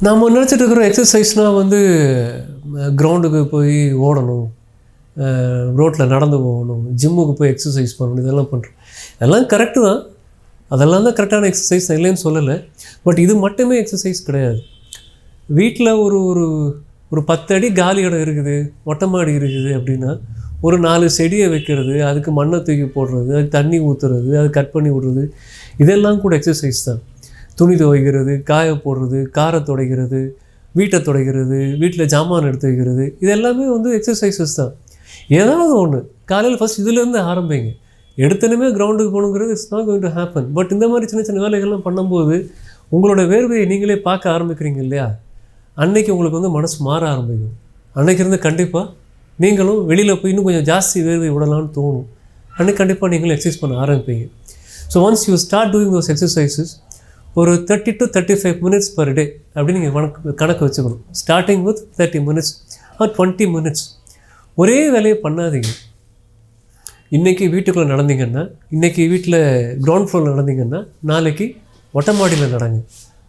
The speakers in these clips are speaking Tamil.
நாம் நினச்சிட்டு இருக்கிற எக்ஸசைஸ்னால் வந்து கிரவுண்டுக்கு போய் ஓடணும், ரோட்டில் நடந்து போகணும், ஜிம்முக்கு போய் எக்ஸசைஸ் பண்ணணும், இதெல்லாம் பண்ணுறோம். இதெல்லாம் கரெக்டு தான், அதெல்லாம் தான் கரெக்டான எக்ஸசைஸ் இல்லைன்னு சொல்லலை. பட் இது மட்டுமே எக்ஸசைஸ் கிடையாது. வீட்டில் ஒரு ஒரு ஒரு 10 அடி காலி இடம் இருக்குது, மொட்டை மாடி இருக்குது அப்படின்னா ஒரு 4 செடியை வைக்கிறது, அதுக்கு மண்ணை தூக்கி போடுறது, அது தண்ணி ஊற்றுறது, அது கட் பண்ணி விடுறது, இதெல்லாம் கூட எக்ஸசைஸ் தான். துணி துவைக்கிறது, காய போடுறது, காரை துடைக்கிறது, வீட்டை துடைக்கிறது, வீட்டில் ஜாமான் எடுத்து வைக்கிறது, இது எல்லாமே வந்து எக்ஸசைசஸ் தான். ஏதாவது ஒன்று காலையில் ஃபஸ்ட் இதுலேருந்து ஆரம்பிங்க. எடுத்தனுமே கிரவுண்டுக்கு போகணுங்கிறது it's not going to happen. But இந்த மாதிரி சின்ன சின்ன வேலைகள்லாம் பண்ணும்போது உங்களோட வேர்வையை நீங்களே பார்க்க ஆரம்பிக்கிறீங்க இல்லையா, அன்றைக்கி உங்களுக்கு வந்து மனசு மாற ஆரம்பிக்கும். அன்றைக்கி இருந்து கண்டிப்பாக நீங்களும் வெளியில் போய் இன்னும் கொஞ்சம் ஜாஸ்தி வேர்வை விடலான்னு தோணும். அன்றைக்கி கண்டிப்பாக நீங்களும் எக்ஸசைஸ் பண்ண ஆரம்பிப்பீங்க. So once you start doing those exercises ஒரு 30 to 35 minutes per day அப்படின்னு நீங்கள் கணக்கு வச்சுக்கணும். Starting with 30 minutes or 20 minutes. ஒரே வேலையை பண்ணாதீங்க. இன்றைக்கி வீட்டுக்குள்ளே நடந்தீங்கன்னா, இன்றைக்கி வீட்டில் கிரவுண்ட் ஃப்ளோரில் நடந்தீங்கன்னா, நாளைக்கு மொட்டை மாடியில் நடங்க.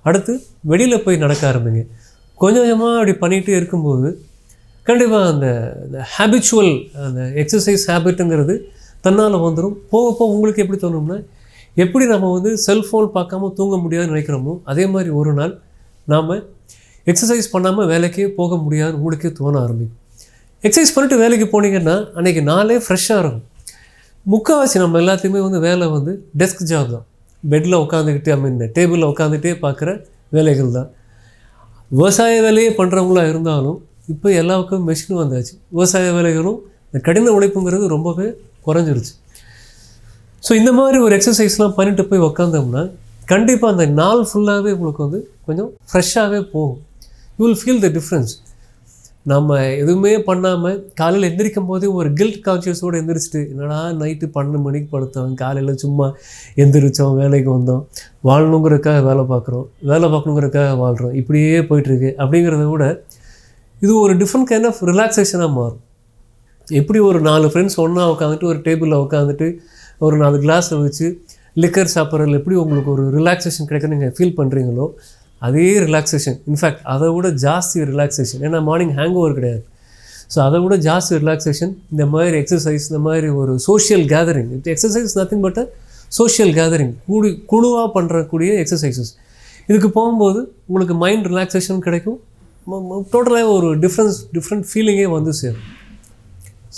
அடுத்து வெளியில் போய் நடக்க ஆரம்பிங்க. கொஞ்சம் கொஞ்சமாக அப்படி பண்ணிகிட்டே இருக்கும்போது கண்டிப்பாக அந்த ஹேபிச்சுவல் அந்த எக்ஸசைஸ் ஹேபிட்டுங்கிறது தன்னால் வந்துடும். போக போக உங்களுக்கு எப்படி தோணும்னா, எப்படி நம்ம வந்து செல்ஃபோன் பார்க்காம தூங்க முடியாதுன்னு நினைக்கிறோமோ அதே மாதிரி ஒரு நாள் நாம் எக்ஸசைஸ் பண்ணாமல் வேலைக்கே போக முடியாதுன்னு உங்களுக்கே தோண ஆரம்பிக்கும். எக்ஸசைஸ் பண்ணிட்டு வேலைக்கு போனீங்கன்னா அன்றைக்கி நாளே ஃப்ரெஷ்ஷாக இருக்கும். முக்கால்வாசி நம்ம எல்லாத்தையுமே வந்து வேலை வந்து டெஸ்க் ஜாப் தான். பெட்டில் உட்காந்துக்கிட்டே டேபிளில் உட்காந்துகிட்டே பார்க்குற வேலைகள் தான். விவசாய வேலையே பண்ணுறவங்களாக இருந்தாலும் இப்போ எல்லாருக்கும் மெஷின் வந்தாச்சு. விவசாய வேலைகளும் இந்த கடின உழைப்புங்கிறது ரொம்பவே குறைஞ்சிருச்சு. ஸோ இந்த மாதிரி ஒரு எக்ஸசைஸ்லாம் பண்ணிட்டு போய் உக்காந்தோம்னா கண்டிப்பாக அந்த நாள் ஃபுல்லாகவே உங்களுக்கு வந்து கொஞ்சம் ஃப்ரெஷ்ஷாகவே போகும். You will feel the difference. நம்ம எதுவுமே பண்ணாமல் காலையில் எந்திரிக்கும் போதே ஒரு கில்ட் கான்ஷியஸோடு எந்திரிச்சிட்டு என்னடா நைட்டு 12 மணிக்கு படுத்தோம், காலையில் சும்மா எந்திரிச்சோம், வேலைக்கு வந்தோம், வாழணுங்கிறதுக்காக வேலை பார்க்கணுங்கிறதுக்காக வாழ்கிறோம், இப்படியே போயிட்டுருக்கு அப்படிங்கிறத விட இது ஒரு டிஃப்ரெண்ட் கைண்ட் ஆஃப் ரிலாக்ஸேஷனாக மாறும். எப்படி ஒரு 4 ஃப்ரெண்ட்ஸ் ஒன்றா உட்காந்துட்டு ஒரு டேபிளில் உட்காந்துட்டு ஒரு 4 கிளாஸை வச்சு லிக்கர் சாப்பிட்றதுல எப்படி உங்களுக்கு ஒரு ரிலாக்ஸேஷன் கிடைக்குன்னு நீங்கள் ஃபீல் பண்ணுறீங்களோ அதே ரிலாக்ஸேஷன், இன்ஃபேக்ட் அதை விட ஜாஸ்தி ரிலாக்ஸேஷன். ஏன்னா மார்னிங் ஹேங் ஓவர் கிடையாது. ஸோ அதை விட ஜாஸ்தி ரிலாக்ஸேஷன் இந்த மாதிரி எக்ஸசைஸ், இந்த மாதிரி ஒரு social gathering. Exercise nothing but a social gathering, குழுவாக பண்ணுறக்கூடிய எக்ஸசைசஸ். இதுக்கு போகும்போது உங்களுக்கு மைண்ட் ரிலாக்ஸேஷன் கிடைக்கும். டோட்டலாக ஒரு டிஃப்ரெண்ட் ஃபீலிங்கே வந்து சேரும்.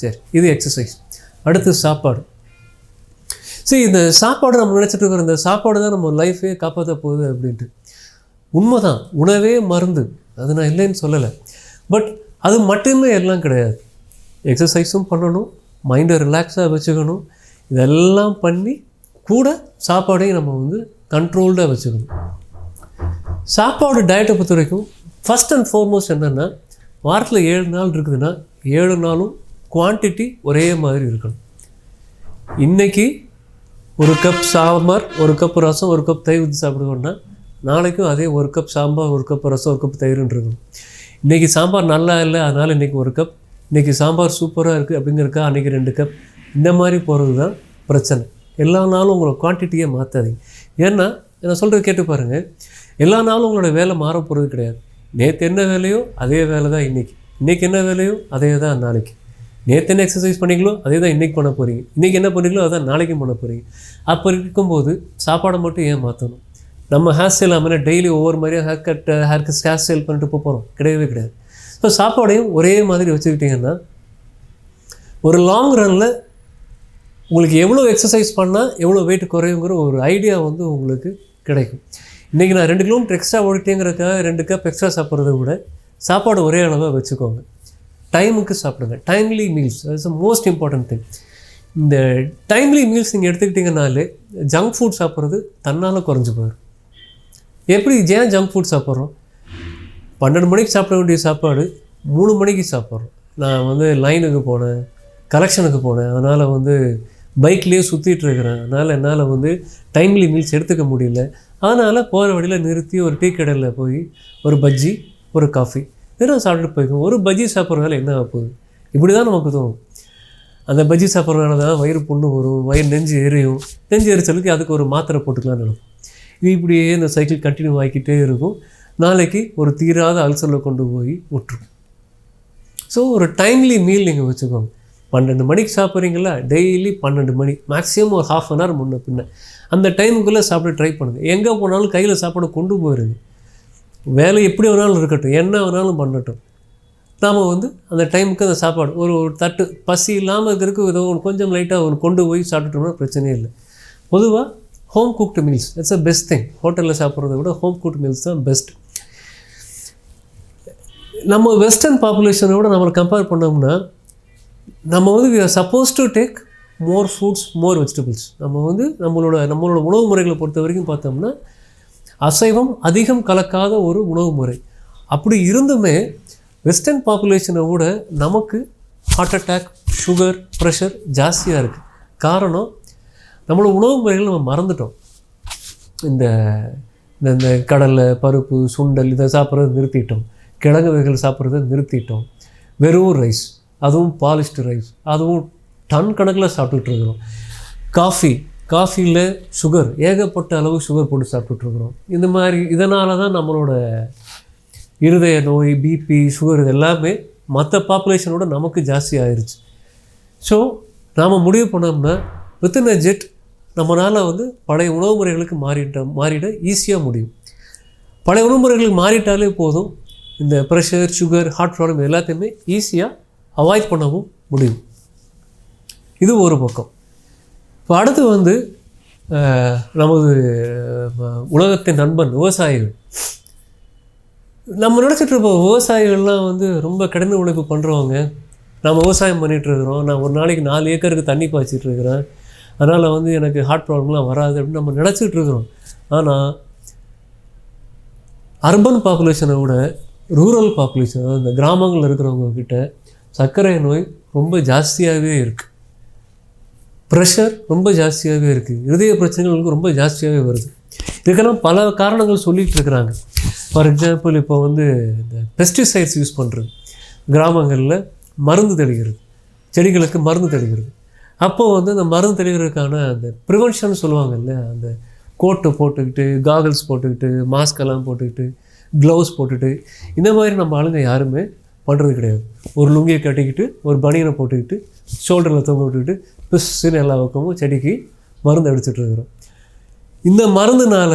சரி, இது எக்ஸசைஸ். அடுத்து சாப்பாடு. சரி, இந்த சாப்பாடு நம்ம நினச்சிட்டு இருக்கிற இந்த சாப்பாடு தான் நம்ம லைஃபே காப்பாற்ற போகுது அப்படின்ட்டு. உண்மை தான், உணவே மருந்து, அது நான் இல்லைன்னு சொல்லலை. பட் அது மட்டுமே எல்லாம் கிடையாது. எக்ஸசைஸும் பண்ணணும், மைண்டை ரிலாக்ஸாக வச்சுக்கணும், இதெல்லாம் பண்ணி கூட சாப்பாடையும் நம்ம வந்து கண்ட்ரோல்டாக வச்சுக்கணும். சாப்பாடு டயட்டை பொறுத்த வரைக்கும் ஃபஸ்ட் அண்ட் ஃபார்மோஸ்ட் என்னென்னா, வாரத்தில் 7 நாள் இருக்குதுன்னா 7 நாளும் குவான்டிட்டி ஒரே மாதிரி இருக்கணும். இன்றைக்கி ஒரு கப் சாம்பார், ஒரு கப் ரசம், ஒரு கப் தயிர் ஊற்றி சாப்பிடுவோன்னா நாளைக்கும் அதே ஒரு கப் சாம்பார், ஒரு கப் ரசம், ஒரு கப் தயிர்னு இருக்கணும். இன்றைக்கி சாம்பார் நல்லா இல்லை அதனால் இன்றைக்கி ஒரு கப், இன்றைக்கி சாம்பார் சூப்பராக இருக்குது அப்படிங்கிறக்கா அன்றைக்கி 2 கப், இந்த மாதிரி போகிறது தான் பிரச்சனை. எல்லா நாளும் உங்களோட குவான்டிட்டியே மாற்றாதீங்க. ஏன்னா நான் சொல்கிறது கேட்டு பாருங்கள், எல்லா நாளும் உங்களோட வேலை மாற போகிறது கிடையாது. நேற்று என்ன வேலையோ அதே வேலை தான் இன்றைக்கி என்ன வேலையோ அதே தான் நாளைக்கு. நேற்று என்ன எக்ஸசைஸ் பண்ணிங்களோ அதே தான் இன்றைக்கி பண்ண போகிறீங்க, இன்றைக்கி என்ன பண்ணிங்களோ அதான் நாளைக்கும் பண்ண போகிறீங்க. அப்போ இருக்கும்போது சாப்பாடை மட்டும் ஏன் மாற்றணும்? நம்ம ஹேர் ஸ்டைல் ஆமாம் டெய்லி ஒவ்வொரு மாதிரியாக ஹேர் ஸ்டைல் பண்ணிட்டு போகிறோம், கிடையவே கிடையாது. ஸோ சாப்பாடையும் ஒரே மாதிரி வச்சுக்கிட்டிங்கன்னா ஒரு லாங் ரனில் உங்களுக்கு எவ்வளோ எக்ஸசைஸ் பண்ணால் எவ்வளோ வெயிட் குறையுங்கிற ஒரு ஐடியா வந்து உங்களுக்கு கிடைக்கும். இன்றைக்கி நான் 2 கிலோமீட்டர் எக்ஸ்ட்ரா ஓடிட்டேங்கிறதுக்காக 2 கப் எக்ஸ்ட்ரா சாப்பிட்றத விட சாப்பாடு ஒரே அளவாக வச்சுக்கோங்க. டைமுக்கு சாப்பிடுங்க. டைம்லி மீல்ஸ், அது இஸ் மோஸ்ட் இம்பார்ட்டன்ட் திங். இந்த டைம்லி மீல்ஸ் நீங்கள் எடுத்துக்கிட்டிங்கனாலே ஜங்க் ஃபுட் சாப்பிட்றது தன்னால் குறைஞ்சி போயிடும். எப்படி ஏன் ஜங்க் ஃபுட் சாப்பிட்றோம்? 12 மணிக்கு சாப்பிட வேண்டிய சாப்பாடு 3 மணிக்கு சாப்பிட்றோம். நான் வந்து லைனுக்கு போனேன், கலெக்ஷனுக்கு போனேன், அதனால் வந்து பைக்லேயே சுற்றிட்டு இருக்கிறேன், அதனால் என்னால் வந்து டைம்லி மீல்ஸ் எடுத்துக்க முடியல, அதனால் போகிற வழியில் நிறுத்தி ஒரு டீ கடையில் போய் ஒரு பஜ்ஜி, ஒரு காஃபி இதெல்லாம் சாப்பிட்டு போய்க்கும். ஒரு பஜ்ஜி சாப்பிட்றதுனால என்ன ஆகுது? இப்படி தான் நமக்கு தோணும். அந்த பஜ்ஜி சாப்பிட்றதுனால தான் வயிறு புண்ணு வரும், நெஞ்சு எரியும், நெஞ்சு எரிச்சலுக்கு அதுக்கு ஒரு மாத்திரை போட்டுக்கலாம்னு நினைப்போம். இது இப்படியே இந்த சைக்கிள் கண்டினியூ ஆகிக்கிட்டே இருக்கும். நாளைக்கு ஒரு தீராத அல்சரில் கொண்டு போய் விட்டுரும். ஸோ ஒரு டைம்லி மீல் நீங்கள் வச்சுக்கோங்க. 12 மணிக்கு சாப்பிட்றீங்களா, டெய்லி 12 மணி, மேக்ஸிமம் ஒரு ½ அன் ஹவர் முன்ன பின்ன அந்த டைமுக்குள்ளே சாப்பிட ட்ரை பண்ணுங்கள். எங்கே போனாலும் கையில் சாப்பாடு கொண்டு போயிருங்க. வேலை எப்படி வேணாலும் இருக்கட்டும், என்ன வேணாலும் பண்ணட்டும், நாம் அந்த டைமுக்கு அந்த சாப்பாடு ஒரு தட்டு பசி இல்லாமல் இருக்கிறதுக்கு ஏதோ கொஞ்சம் லைட்டாக கொண்டு போய் சாப்பிட்டுட்டோம்னா பிரச்சனையே இல்லை. பொதுவாக home cooked meals it's a best thing. ஹோட்டலில் சாப்பிட்றத விட ஹோம் குக்டு மீல்ஸ் தான் பெஸ்ட். நம்ம வெஸ்டர்ன் பாப்புலேஷனோட நம்மளை கம்பேர் பண்ணோம்னா நம்ம we are supposed to take more fruits, more vegetables. நம்ம நம்மளோட உணவு முறைகளை பொறுத்த வரைக்கும் பார்த்தோம்னா அசைவம் அதிகம் கலக்காத ஒரு உணவு முறை. அப்படி இருந்துமே வெஸ்டர்ன் பாப்புலேஷனை விட நமக்கு ஹார்ட் அட்டாக், சுகர், ப்ரெஷர் ஜாஸ்தியாக இருக்குது. காரணம் நம்மளோட உணவு முறைகள் நம்ம மறந்துட்டோம். இந்த கடலை, பருப்பு, சுண்டல் இதை சாப்பிட்றத நிறுத்திட்டோம். கிழங்கு வகைகள் சாப்பிட்றத நிறுத்திட்டோம். வெறும் ரைஸ், அதுவும் பாலிஷ்டு ரைஸ், அதுவும் டன் கணக்கில் சாப்பிட்டுட்ருக்குறோம். காஃபியில் சுகர், ஏகப்பட்ட அளவு சுகர் போட்டு சாப்பிட்டுட்ருக்குறோம். இந்த மாதிரி இதனால தான் நம்மளோட இருதய நோய், பிபி, சுகர் இது எல்லாமே மற்ற பாப்புலேஷனோட நமக்கு ஜாஸ்தி ஆயிடுச்சு. ஸோ நாம் முடிவு பண்ணோம்னா வித்தின் அ ஜெட் நம்மளால் பழைய உணவு முறைகளுக்கு மாறிட ஈஸியாக முடியும். பழைய உணவு முறைகளுக்கு மாறிட்டாலே போதும், இந்த ப்ரெஷர், சுகர், ஹார்ட் ப்ராப்ளம் எல்லாத்தையுமே ஈஸியாக அவாய்ட் பண்ணவும் முடியும். இது ஒரு பக்கம். இப்போ அடுத்து நமது உலகத்தின் நண்பன் விவசாயிகள். நம்ம நினச்சிட்ருப்போம் விவசாயிகள்லாம் ரொம்ப கடின உழைப்பு பண்ணுறவங்க, நம்ம விவசாயம் பண்ணிகிட்ருக்குறோம், நான் ஒரு நாளைக்கு 4 ஏக்கருக்கு தண்ணி பாய்ச்சிட்ருக்கிறேன், அதனால் எனக்கு ஹார்ட் ப்ராப்ளம்லாம் வராது அப்படின்னு நம்ம நினச்சிட்ருக்குறோம். ஆனால் அர்பன் பாப்புலேஷனை விட ரூரல் பாப்புலேஷன், இந்த கிராமங்களில் இருக்கிறவங்கக்கிட்ட சர்க்கரை நோய் ரொம்ப ஜாஸ்தியாகவே இருக்குது, ப்ரெஷர் ரொம்ப ஜாஸ்தியாகவே இருக்குது, இருதய பிரச்சனைகளுக்கு ரொம்ப ஜாஸ்தியாகவே வருது. இதுக்கெல்லாம் பல காரணங்கள் சொல்லிகிட்டு இருக்கிறாங்க. ஃபார் எக்ஸாம்பிள் இப்போ இந்த பெஸ்டிசைட்ஸ் யூஸ் பண்ணுறது, கிராமங்களில் மருந்து தெளிக்கிறது, செடிகளுக்கு மருந்து தெளிக்கிறது. அப்போது அந்த மருந்து தெளிக்கிறதுக்கான அந்த ப்ரிவென்ஷன் சொல்லுவாங்க இல்லையா, அந்த கோட்டை போட்டுக்கிட்டு, காகல்ஸ் போட்டுக்கிட்டு, மாஸ்கெல்லாம் போட்டுக்கிட்டு, க்ளவுஸ் போட்டுட்டு, இந்த மாதிரி நம்ம ஆளுங்க யாருமே பண்ணுறது கிடையாது. ஒரு லுங்கியை கட்டிக்கிட்டு, ஒரு பனியனை போட்டுக்கிட்டு, ஷோல்டரில் தொங்க விட்டுக்கிட்டு பிஸ்ஸுன்னு எல்லா பக்கமும் செடிக்கு மருந்து அடிச்சிட்ருக்குறோம். இந்த மருந்துனால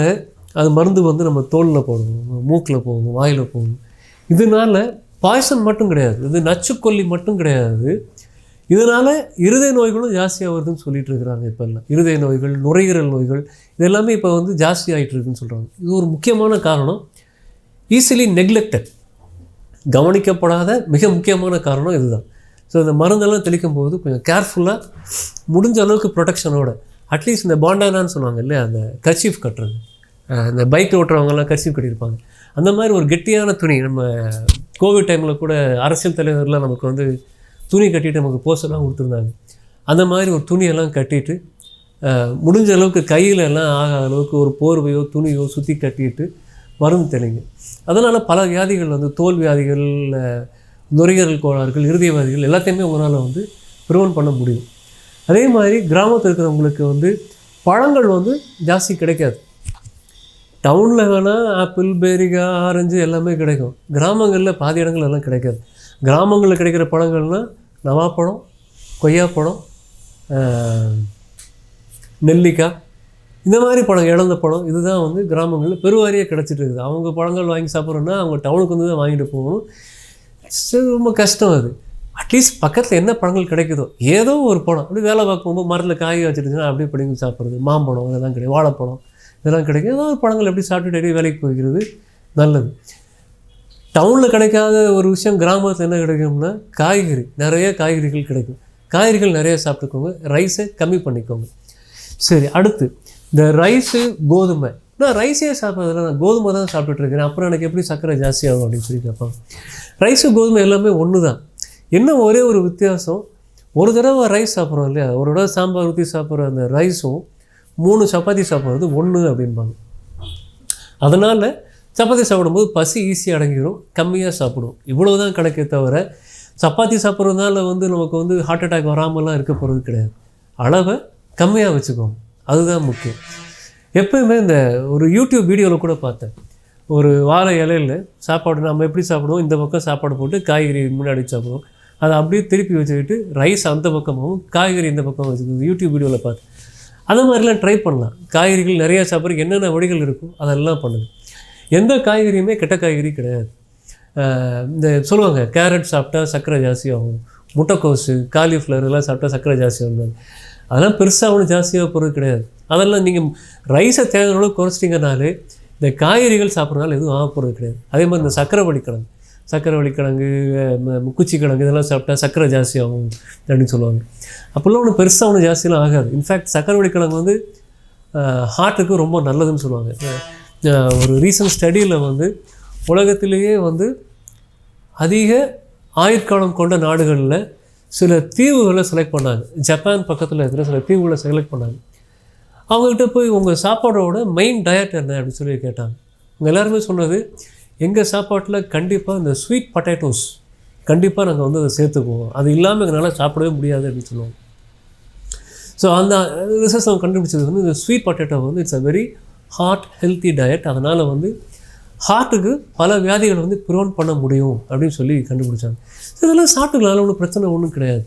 அது மருந்து நம்ம தோலில் போடணும், மூக்கில் போகணும், வாயில் போகணும். இதனால் பாய்சன் மட்டும் கிடையாது, இது நச்சுக்கொல்லி மட்டும் கிடையாது, இதனால் இருதய நோய்களும் ஜாஸ்தியாக வருதுன்னு சொல்லிட்டு இருக்கிறாங்க. இப்போல்லாம் இருதய நோய்கள், நுரையீரல் நோய்கள் இதெல்லாமே இப்போ ஜாஸ்தி ஆகிட்டு இருக்குன்னு சொல்கிறாங்க. இது ஒரு முக்கியமான காரணம். ஈஸிலி நெக்லெக்டட், கவனிக்கப்படாத மிக முக்கியமான காரணம் இதுதான். ஸோ இந்த மருந்தெல்லாம் தெளிக்கும் போது கொஞ்சம் கேர்ஃபுல்லாக, முடிஞ்ச அளவுக்கு ப்ரொடெக்ஷனோட, அட்லீஸ்ட் இந்த பாண்டானான்னு சொல்லுவாங்க இல்லையா, அந்த கர்ச்சீஃப் கட்டுறது, இந்த பைக் ஓட்டுறவங்கலாம் கர்ச்சீஃப் கட்டியிருப்பாங்க, அந்த மாதிரி ஒரு கெட்டியான துணி. நம்ம கோவிட் டைமில் கூட அரசியல் தலைவர்லாம் நமக்கு துணி கட்டிட்டு நமக்கு போஸ்டெல்லாம் கொடுத்துருந்தாங்க. அந்த மாதிரி ஒரு துணியெல்லாம் கட்டிட்டு, முடிஞ்ச அளவுக்கு கையில் எல்லாம் ஆகாத அளவுக்கு ஒரு போர்வையோ துணியோ சுற்றி கட்டிட்டு மருந்து தெளிங்க. அதனால் பல வியாதிகள் தோல் வியாதிகள், நுரையீரல் கோளாறுகள், இருதயவாதிகள் எல்லாத்தையுமே உங்களால் ப்ரிவென்ட் பண்ண முடியும். அதே மாதிரி கிராமத்தில் இருக்கிறவங்களுக்கு பழங்கள் ஜாஸ்தி கிடைக்காது. டவுனில் வேணால் ஆப்பிள், பேரிக்காய், ஆரஞ்சு எல்லாமே கிடைக்கும். கிராமங்களில் பாதி இடங்கள் எல்லாம் கிடைக்காது. கிராமங்களில் கிடைக்கிற பழங்கள்னால் நவாப்பழம், கொய்யாப்பழம், நெல்லிக்காய், இந்த மாதிரி பழம், இழந்த பழம், இதுதான் கிராமங்களில் பெருவாரியாக கிடச்சிட்டு இருக்குது. அவங்க பழங்கள் வாங்கி சாப்பிட்றோன்னா அவங்க டவுனுக்கு தான் வாங்கிட்டு போகணும். ரொம்ப கஷ்டம் அது. அட்லீஸ்ட் பக்கத்தில் என்ன பழங்கள் கிடைக்குதோ, ஏதோ ஒரு பழம் அப்படி வேலை பார்க்கும்போது மரத்தில் காய் வச்சுருந்துச்சுன்னா அப்படியே பிடிங்கி சாப்பிட்றது. மாம்பழம் இதெல்லாம் கிடைக்கும், வாழைப்பழம் இதெல்லாம் கிடைக்கும். ஏதோ ஒரு பழங்கள் எப்படி சாப்பிட்டு டெய்லி வேலைக்கு போய்க்கிறது நல்லது. டவுனில் கிடைக்காத ஒரு விஷயம் கிராமத்தில் என்ன கிடைக்கும்னா காய்கறி, நிறைய காய்கறிகள் கிடைக்கும். காய்கறிகள் நிறைய சாப்பிட்டுக்கோங்க, ரைஸை கம்மி பண்ணிக்கோங்க. சரி, அடுத்து இந்த ரைஸு, கோதுமை. நான் ரைஸே சாப்பிட்றதில்ல, நான் கோதுமை தான் சாப்பிட்டுட்ருக்கிறேன், அப்புறம் எனக்கு எப்படி சர்க்கரை ஜாஸ்தியாகும் அப்படின்னு சொல்லி கேட்பாங்க. ரைஸு கோதுமை எல்லாமே ஒன்று தான். என்ன ஒரே ஒரு வித்தியாசம், ஒரு தடவை ரைஸ் சாப்பிட்றோம் இல்லையா, ஒரு தடவை சாம்பார் ஊற்றி சாப்பிட்ற அந்த ரைஸும் 3 சப்பாத்தி சாப்பிட்றது ஒன்று அப்படின்பாங்க. அதனால் சப்பாத்தி சாப்பிடும்போது பசி ஈஸியாக அடங்கிடும், கம்மியாக சாப்பிடுவோம். இவ்வளோ தான் கணக்கே தவிர சப்பாத்தி சாப்பிட்றதுனால நமக்கு ஹார்ட் அட்டாக் வராமலாம் இருக்க போகிறது கிடையாது. அளவை கம்மியாக வச்சுக்கோங்க, அதுதான் முக்கியம். எப்போயுமே இந்த ஒரு யூடியூப் வீடியோவில் கூட பார்த்தேன், ஒரு வாழை இலையில் சாப்பாடு நம்ம எப்படி சாப்பிடுவோம், இந்த பக்கம் சாப்பாடு போட்டு காய்கறி முன்னாடி சாப்பிடுவோம். அதை அப்படியே திருப்பி வச்சுக்கிட்டு ரைஸ் அந்த பக்கமும் காய்கறி இந்த பக்கம் வச்சுக்கிட்டு யூடியூப் வீடியோவில் பார்த்து அந்த மாதிரிலாம் ட்ரை பண்ணலாம். காய்கறிகள் நிறையா சாப்பிட்றதுக்கு என்னென்ன வழிகள் இருக்கும் அதெல்லாம் பண்ணுங்கள். எந்த காய்கறியுமே கெட்ட காய்கறி கிடையாது. இந்த சொல்லுவாங்க கேரட் சாப்பிட்டா சர்க்கரை ஜாஸ்தியாகும், முட்டைக்கோஸு காலிஃப்ளவர் எல்லாம் சாப்பிட்டா சர்க்கரை ஜாஸ்தியாகும். அதெல்லாம் பெருசாக ஒன்றும் ஜாஸ்தியாக போகிறது கிடையாது. அதெல்லாம் நீங்கள் ரைஸை தேவையான அளவு குறைச்சிட்டிங்கனாலே இந்த காய்கறிகள் சாப்பிட்றதுனால எதுவும் ஆக போகிறது கிடையாது. அதே மாதிரி இந்த சர்க்கரை வள்ளிக்கிழங்கு குச்சி கிழங்கு இதெல்லாம் சாப்பிட்டா சர்க்கரை ஜாஸ்தியாகும் அப்படின்னு சொல்லுவாங்க. அப்போல்லாம் ஒன்றும் பெருசாக ஒன்றும் ஜாஸ்தியெலாம் ஆகாது. இன்ஃபேக்ட் சர்க்கரை வள்ளிக்கிழங்கு வந்து ஹார்ட்டுக்கு ரொம்ப நல்லதுன்னு சொல்லுவாங்க. ஒரு ரீசன்ட் ஸ்டடியில் வந்து உலகத்திலேயே வந்து அதிக ஆயுட்காலம் கொண்ட நாடுகளில் சில தீவுகளை செலக்ட் பண்ணாங்க. ஜப்பான் பக்கத்தில் இருக்கிற சில தீவுகளை செலக்ட் பண்ணாங்க. அவங்ககிட்ட போய் உங்கள் சாப்பாடோட மெயின் டயட் என்ன அப்படின்னு சொல்லி கேட்டாங்க. அவங்க எல்லாருமே சொன்னது, எங்கள் சாப்பாட்டில் கண்டிப்பாக இந்த ஸ்வீட் பொட்டேட்டோஸ் கண்டிப்பாக நாங்கள் வந்து அதை சேர்த்துக்குவோம், அது இல்லாமல் எங்களால் சாப்பிடவே முடியாது அப்படின்னு சொல்லுவாங்க. ஸோ அந்த ரிசர்ச் அவங்க கண்டுபிடிச்சது வந்து இந்த ஸ்வீட் பொட்டேட்டோ வந்து it's a very hard healthy diet. அதனால் வந்து ஹார்ட்டுக்கு பல வியாதிகளை வந்து ப்ரிவென்ட் பண்ண முடியும் அப்படின்னு சொல்லி கண்டுபிடிச்சாங்க. இதெல்லாம் சாப்பிட்டுக்கலாம், ஒன்றும் பிரச்சனை ஒன்றும் கிடையாது.